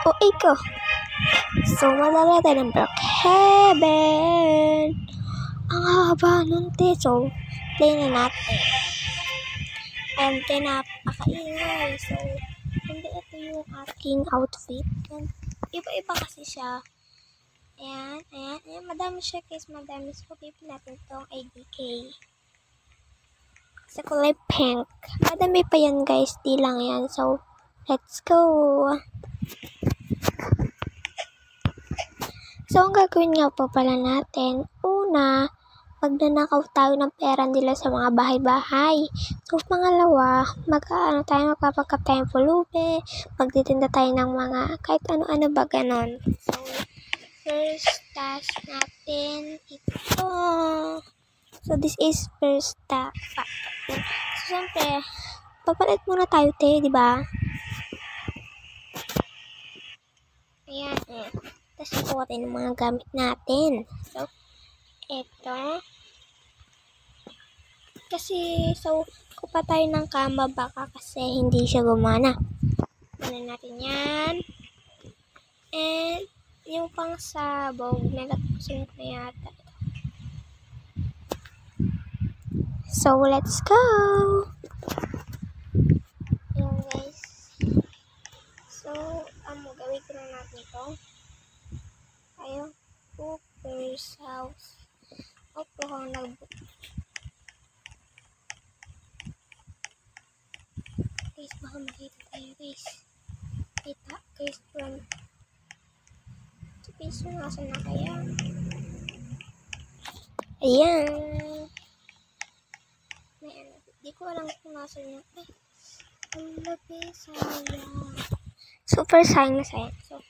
O ikaw. So, madala tayo ng Brookhaven. Ang haba nun, te. So, play na natin. And then, napakaingay. So, hindi ito yung aking outfit. And, iba-iba kasi siya. Ayan, ayan, ayan. Madami siya, guys. Madami. So, pipin natin itong IDK. Sa kulay pink. Madami pa yan, guys. Di lang yan. So, let's go. So, ang gagawin nga po pala natin, una, magnanakaw tayo ng pera nila sa mga bahay-bahay. So, pangalawa, magpapagkap tayo ng pulubi, magtitinda tayo ng mga, kahit ano-ano ba ganon. So, first task natin, ito. So, this is first task. So, syempre, papalit muna tayo, te, di ba? Ayan, tapos ikuha tayo ng mga gamit natin. So, ito. Kasi, so, kupa tayo ng kama baka kasi hindi siya gumana. Kunin natin yan. And, yung pang sabog, nalagpusin ko na yata. So, let's go! Ayan, guys. So, gawin ko na natin ito. Ayun, Cooper's house. Opo kung nag-book. Guys, baka makita tayo, guys. Kita, guys, from. So, guys, nasan na kaya? Ayan. Ayan. Di ko alam kung nasan yung. Ang labi, sayang. Super sayang na sayang. So,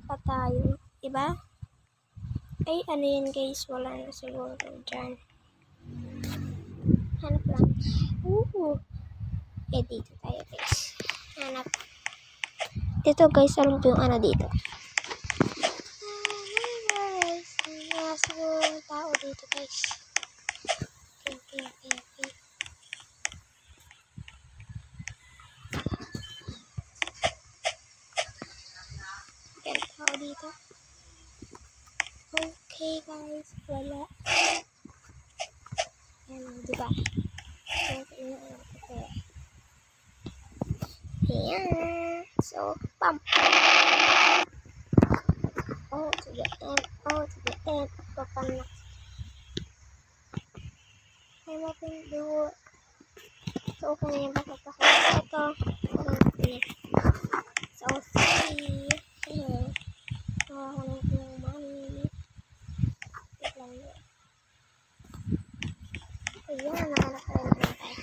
pa tayo. Diba? Ay, ano yan, guys? Wala na siguro dyan. Hanap lang. Eh, dito tayo, guys. Hanap. Dito, guys. Alam ko yung ano dito. Guys. Siguro yung tao dito, guys. Okay. Yan, tao dito. Okay, guys. Wala. Ayan, diba? Ayan. So, pump. Oh, to the end. Papanak. I'm open the door. So, okay na yung bakit ito. So, see. Ayan. Ako yung mami. Ayan, nakalak ka rin tayo.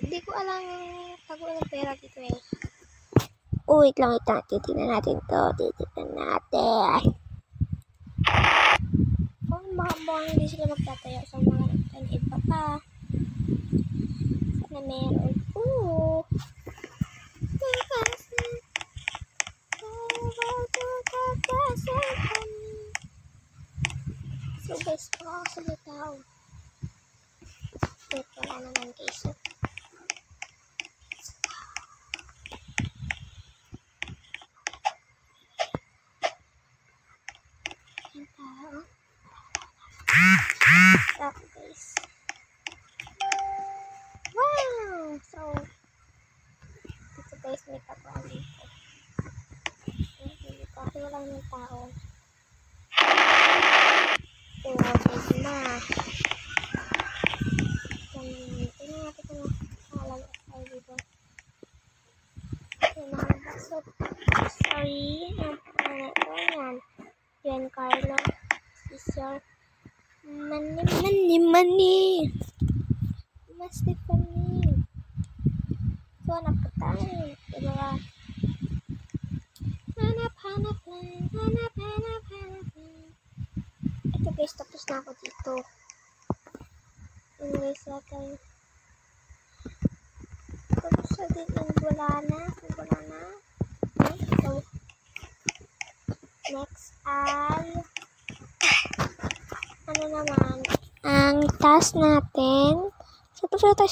Di ko alam tago ng pera dito eh. Wait lang. Titignan natin to. Mukhang hindi sila magtatayo sa mga iba pa. Sana meron. So guys, makakasalitaw. Wait, wala naman guys. Ang tao. Stop guys. Wow! So, dito guys, may tapuan dito. Kasi walang may tao. Guys na. Tingnan natin kung nakalang tayo dito. So, sorry. Yan. Yan, Carlo. Sisyo. Money. Mas funny. So, hanap ka tayo. Diba? Hanap lang. Ito guys, tapos na ako dito. Guys, natin. Tapos na din ang wala na. So, next ay ano naman ang task natin. So, tapos na tayo